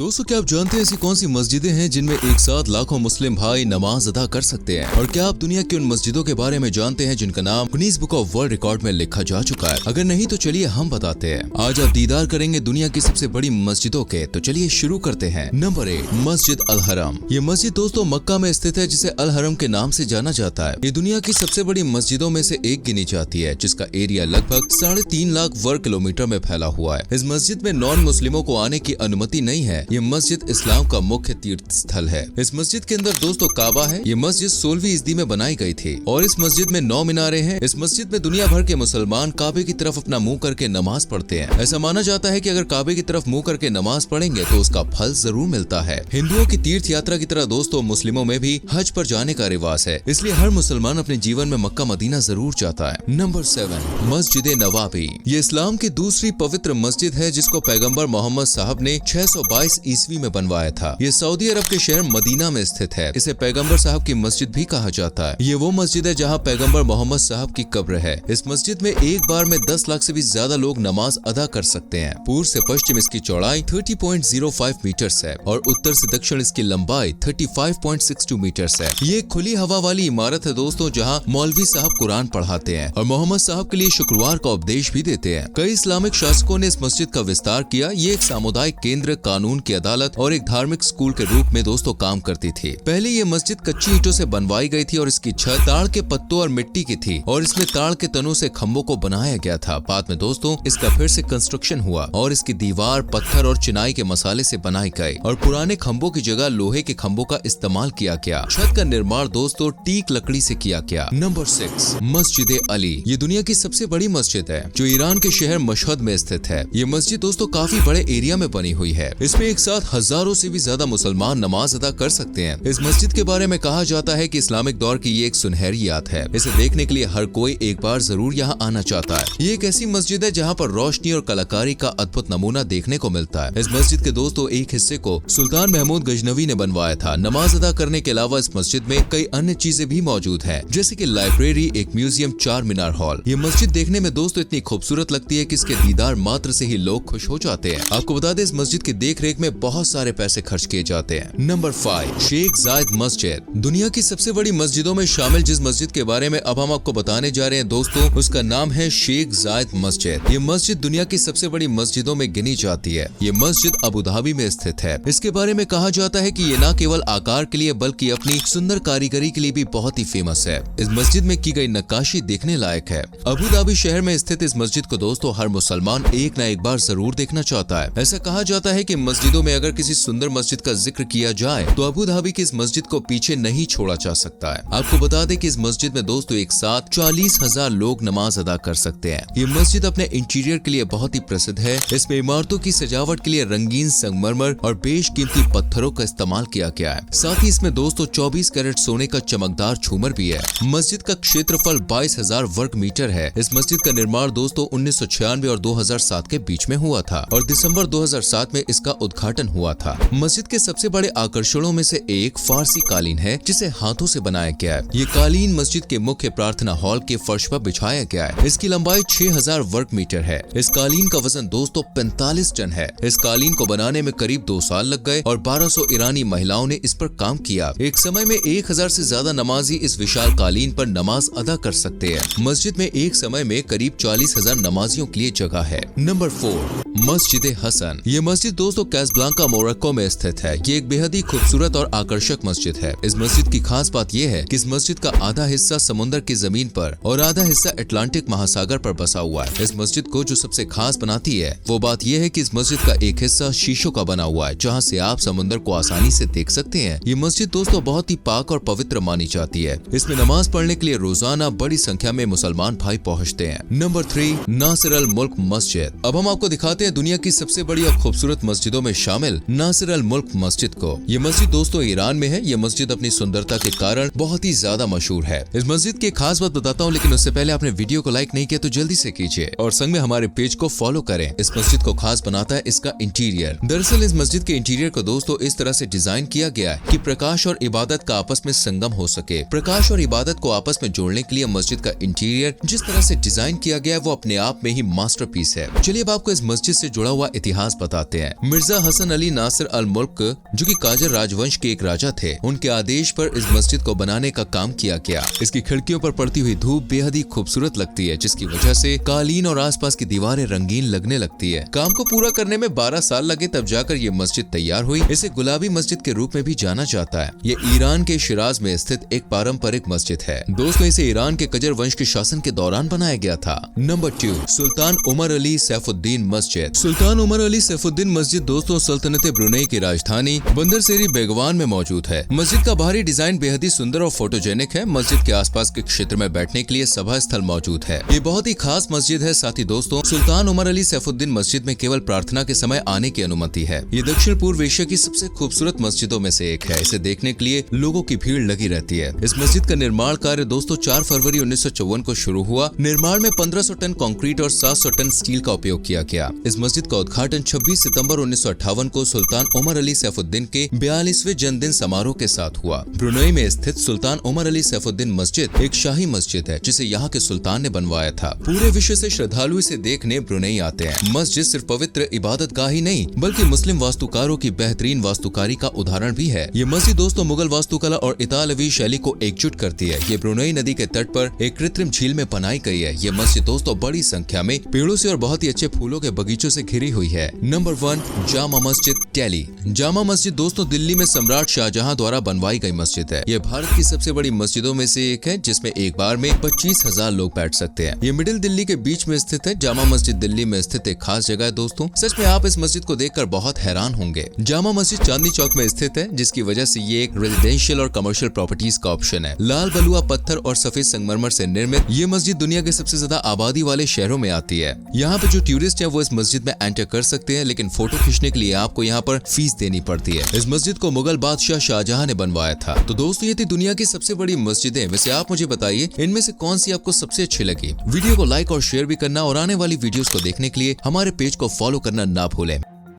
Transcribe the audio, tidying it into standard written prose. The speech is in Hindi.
दोस्तों, क्या आप जानते हैं ऐसी कौन सी मस्जिदें हैं जिनमें एक साथ लाखों मुस्लिम भाई नमाज अदा कर सकते हैं? और क्या आप दुनिया की उन मस्जिदों के बारे में जानते हैं जिनका नाम Guinness book of world record में लिखा जा चुका है? अगर नहीं तो चलिए हम बताते हैं। आज आप दीदार करेंगे दुनिया की सबसे बड़ी मस्जिदों के, तो चलिए शुरू करते हैं। नंबर 1, मस्जिद अल हरम। ये मस्जिद दोस्तों मक्का में स्थित है, जिसे अल हरम के नाम से जाना जाता है। ये दुनिया की सबसे बड़ी मस्जिदों में से एक गिनी जाती है, जिसका एरिया लगभग 3.5 लाख वर्ग किलोमीटर में फैला हुआ है। इस मस्जिद में नॉन मुस्लिमों को आने की अनुमति नहीं है। ये मस्जिद इस्लाम का मुख्य तीर्थ स्थल है। इस मस्जिद के अंदर दोस्तों काबा है। ये मस्जिद 16वीं सदी में बनाई गई थी और इस मस्जिद में 9 मीनारे हैं। इस मस्जिद में दुनिया भर के मुसलमान काबे की तरफ अपना मुंह करके नमाज पढ़ते हैं। ऐसा माना जाता है कि अगर काबे की तरफ मुंह करके नमाज पढ़ेंगे तो उसका फल जरूर मिलता है। हिंदुओं की तीर्थ यात्रा की तरह दोस्तों मुस्लिमों में भी हज पर जाने का रिवाज है, इसलिए हर मुसलमान अपने जीवन में मक्का मदीना जरूर जाता है। नंबर 7, मस्जिद नवाबी। ये इस्लाम की दूसरी पवित्र मस्जिद है, जिसको पैगम्बर मोहम्मद साहब ने 622 ईस्वी में बनवाया था। ये सऊदी अरब के शहर मदीना में स्थित है। इसे पैगंबर साहब की मस्जिद भी कहा जाता है। ये वो मस्जिद है जहाँ पैगंबर मोहम्मद साहब की कब्र है। इस मस्जिद में एक बार में 10 लाख से भी ज्यादा लोग नमाज अदा कर सकते हैं। पूर्व से पश्चिम इसकी चौड़ाई 30.05 मीटर्स है और उत्तर से दक्षिण इसकी लंबाई 35.62 मीटर्स है। ये एक खुली हवा वाली इमारत है दोस्तों, जहाँ मौलवी साहब कुरान पढ़ाते हैं और मोहम्मद साहब के लिए शुक्रवार का उपदेश भी देते हैं। कई इस्लामिक शासकों ने इस मस्जिद का विस्तार किया। ये एक सामुदायिक केंद्र, कानून की अदालत और एक धार्मिक स्कूल के रूप में दोस्तों काम करती थी। पहले ये मस्जिद कच्ची ईंटों से बनवाई गई थी और इसकी छत ताड़ के पत्तों और मिट्टी की थी और इसमें ताड़ के तनों से खम्भों को बनाया गया था। बाद में दोस्तों इसका फिर से कंस्ट्रक्शन हुआ और इसकी दीवार पत्थर और चिनाई के मसाले से बनाई गई और पुराने खम्भों की जगह लोहे के खम्भों का इस्तेमाल किया गया। छत का निर्माण दोस्तों टीक लकड़ी से किया गया। नंबर 6, मस्जिद अली। ये दुनिया की सबसे बड़ी मस्जिद है, जो ईरान के शहर मशहद में स्थित है। ये मस्जिद दोस्तों काफी बड़े एरिया में बनी हुई है। इसमें एक साथ हजारों से भी ज्यादा मुसलमान नमाज अदा कर सकते हैं। इस मस्जिद के बारे में कहा जाता है कि इस्लामिक दौर की ये एक सुनहरी याद है। इसे देखने के लिए हर कोई एक बार जरूर यहाँ आना चाहता है। ये एक ऐसी मस्जिद है जहाँ पर रोशनी और कलाकारी का अद्भुत नमूना देखने को मिलता है। इस मस्जिद के दोस्तों एक हिस्से को सुल्तान महमूद गजनवी ने बनवाया था। नमाज अदा करने के अलावा इस मस्जिद में कई अन्य चीजें भी मौजूद है, जैसे की लाइब्रेरी, एक म्यूजियम, 4 मीनार हॉल। ये मस्जिद देखने में दोस्तों इतनी खूबसूरत लगती है कि इसके दीदार मात्र से ही लोग खुश हो जाते हैं। आपको बता दें, इस मस्जिद की देख रेख में बहुत सारे पैसे खर्च किए जाते हैं। नंबर 5, शेख जायद मस्जिद। दुनिया की सबसे बड़ी मस्जिदों में शामिल जिस मस्जिद के बारे में अब हम आपको बताने जा रहे हैं दोस्तों, उसका नाम है शेख जायद मस्जिद। ये मस्जिद दुनिया की सबसे बड़ी मस्जिदों में गिनी जाती है। ये मस्जिद अबू धाबी में स्थित है। इसके बारे में कहा जाता है कि ये न केवल आकार के लिए बल्कि अपनी सुंदर कारीगरी के लिए भी बहुत ही फेमस है। इस मस्जिद में की गई नक्काशी देखने लायक है। अबू धाबी शहर में स्थित इस मस्जिद को दोस्तों हर मुसलमान एक न एक बार जरूर देखना चाहता है। ऐसा कहा जाता है कि मस्जिदों में अगर किसी सुंदर मस्जिद का जिक्र किया जाए तो अबू धाबी की इस मस्जिद को पीछे नहीं छोड़ा जा सकता है। आपको बता दें कि इस मस्जिद में दोस्तों एक साथ 40,000 लोग नमाज अदा कर सकते हैं। ये मस्जिद अपने इंटीरियर के लिए बहुत ही प्रसिद्ध है। इसमें इमारतों की सजावट के लिए रंगीन संगमरमर और बेशकीमती पत्थरों का इस्तेमाल किया गया है। साथ ही इसमें दोस्तों 24 कैरेट सोने का चमकदार झूमर भी है। मस्जिद का क्षेत्रफल 22,000 वर्ग मीटर है। इस मस्जिद का निर्माण दोस्तों 1996 और 2007 के बीच में हुआ था और दिसंबर 2007 में इसका उद्घाटन हुआ था। मस्जिद के सबसे बड़े आकर्षणों में से एक फारसी कालीन है, जिसे हाथों से बनाया गया है। ये कालीन मस्जिद के मुख्य प्रार्थना हॉल के फर्श पर बिछाया गया है। इसकी लंबाई 6000 वर्ग मीटर है। इस कालीन का वजन दोस्तों 45 टन है। इस कालीन को बनाने में करीब 2 साल लग गए और 1200 ईरानी महिलाओं ने इस पर काम किया। एक समय में 1000 से ज्यादा नमाजी इस विशाल कालीन पर नमाज अदा कर सकते हैं। मस्जिद में एक समय में करीब 40,000 नमाजियों के लिए जगह है। नंबर 4, मस्जिद हसन। ये मस्जिद दोस्तों कैसब्लांका मोरक्को में स्थित है। ये एक बेहद ही खूबसूरत और आकर्षक मस्जिद है। इस मस्जिद की खास बात यह है कि इस मस्जिद का आधा हिस्सा समुद्र की जमीन पर और आधा हिस्सा अटलांटिक महासागर पर बसा हुआ है। इस मस्जिद को जो सबसे खास बनाती है वो बात यह है कि इस मस्जिद का एक हिस्सा शीशों का बना हुआ है, जहां से आप समुद्र को आसानी से देख सकते हैं। ये मस्जिद दोस्तों बहुत ही पाक और पवित्र मानी जाती है। इसमें नमाज पढ़ने के लिए रोजाना बड़ी संख्या में मुसलमान भाई पहुँचते हैं। नंबर 3, नासिर अल मुल्क मस्जिद। अब हम आपको दिखाते हैं दुनिया की सबसे बड़ी और खूबसूरत मस्जिदों में शामिल नासिर अल मुल्क मस्जिद को। ये मस्जिद दोस्तों ईरान में है। ये मस्जिद अपनी सुंदरता के कारण बहुत ही ज्यादा मशहूर है। इस मस्जिद की खास बात बताता हूँ, लेकिन उससे पहले आपने वीडियो को लाइक नहीं किया तो जल्दी से कीजिए और संग में हमारे पेज को फॉलो करें। इस मस्जिद को खास बनाता है इसका इंटीरियर। दरअसल इस मस्जिद के इंटीरियर को दोस्तों इस तरह से डिजाइन किया गया है कि प्रकाश और इबादत का आपस में संगम हो सके। प्रकाश और इबादत को आपस में जोड़ने के लिए मस्जिद का इंटीरियर जिस तरह से डिजाइन किया गया है वो अपने आप में ही मास्टरपीस है। चलिए अब आपको इस मस्जिद से जुड़ा हुआ इतिहास बताते हैं। मिर्जा हसन अली नासिर अल मुल्क, जो कि काजर राजवंश के एक राजा थे, उनके आदेश पर इस मस्जिद को बनाने का काम किया गया। इसकी खिड़कियों पर पड़ती हुई धूप बेहद ही खूबसूरत लगती है, जिसकी वजह से कालीन और आसपास की दीवारें रंगीन लगने लगती है। काम को पूरा करने में 12 साल लगे, तब जाकर ये मस्जिद तैयार हुई। इसे गुलाबी मस्जिद के रूप में भी जाना जाता है। ये ईरान के शिराज में स्थित एक पारंपरिक मस्जिद है। दोस्तों, इसे ईरान के कजर वंश के शासन के दौरान बनाया गया था। नंबर 2, सुल्तान उमर अली सैफुद्दीन मस्जिद। सुल्तान उमर अली सैफुद्दीन मस्जिद दोस्तों सल्तनत ब्रुनेई की राजधानी बंदर सेरी बेगवान में मौजूद है। मस्जिद का बाहरी डिजाइन बेहद ही सुंदर और फोटोजेनिक है। मस्जिद के आसपास के क्षेत्र में बैठने के लिए सभा स्थल मौजूद है। ये बहुत ही खास मस्जिद है। साथ ही दोस्तों, सुल्तान उमर अली सैफुद्दीन मस्जिद में केवल प्रार्थना के समय आने की अनुमति है। ये दक्षिण पूर्व एशिया की सबसे खूबसूरत मस्जिदों में से एक है। इसे देखने के लिए लोगों की भीड़ लगी रहती है। इस मस्जिद का निर्माण कार्य दोस्तों 4 फरवरी 1954 को शुरू हुआ। निर्माण में 1500 टन कंक्रीट और 700 टन स्टील का उपयोग किया गया। इस मस्जिद का उद्घाटन 26 सितंबर 1958 को सुल्तान उमर अली सैफुद्दीन के 42वें जन्मदिन समारोह के साथ हुआ। ब्रुनेई में स्थित सुल्तान उमर अली सैफुद्दीन मस्जिद एक शाही मस्जिद है, जिसे यहाँ के सुल्तान ने बनवाया था। पूरे विश्व से श्रद्धालु इसे देखने ब्रुनेई आते हैं। मस्जिद सिर्फ पवित्र इबादत गाह ही नहीं, बल्कि मुस्लिम वास्तुकारों की बेहतरीन वास्तुकारी का उदाहरण भी है। ये मस्जिद दोस्तों मुगल वास्तुकला और इतालवी शैली को एकजुट करती है। ये ब्रुनेई नदी के तट पर एक कृत्रिम झील में बनाई गई है। ये मस्जिद दोस्तों बड़ी संख्या में पेड़ों से और बहुत ही अच्छे फूलों के बगीचों से घिरी हुई है। नंबर 1, जामा मस्जिद दिल्ली। जामा मस्जिद दोस्तों दिल्ली में सम्राट शाहजहां द्वारा बनवाई गई मस्जिद है। ये भारत की सबसे बड़ी मस्जिदों में से एक है, जिसमें एक बार में 25,000 लोग बैठ सकते हैं। ये मिडिल दिल्ली के बीच में स्थित है। जामा मस्जिद दिल्ली में स्थित एक खास जगह है दोस्तों। सच में आप इस मस्जिद को देखकर बहुत हैरान होंगे। जामा मस्जिद चांदनी चौक में स्थित है, जिसकी वजह से ये एक रेजिडेंशियल और कमर्शियल प्रॉपर्टीज का ऑप्शन है। लाल बलुआ पत्थर और सफेद संगमरमर से निर्मित ये मस्जिद दुनिया के सबसे ज्यादा आबादी वाले शहरों में आती है। यहाँ पे जो टूरिस्ट है वो इस मस्जिद में एंटर कर सकते हैं, लेकिन फोटो खींचने के लिए आपको यहाँ पर फीस देनी पड़ती है। इस मस्जिद को मुगल बादशाह शाहजहां ने बनवाया था। तो दोस्तों ये थी दुनिया की सबसे बड़ी मस्जिदें। वैसे आप मुझे बताइए इनमें से कौन सी आपको सबसे अच्छी लगी। वीडियो को लाइक और शेयर भी करना और आने वाली वीडियोस को देखने के लिए हमारे पेज को फॉलो करना ना भूलें।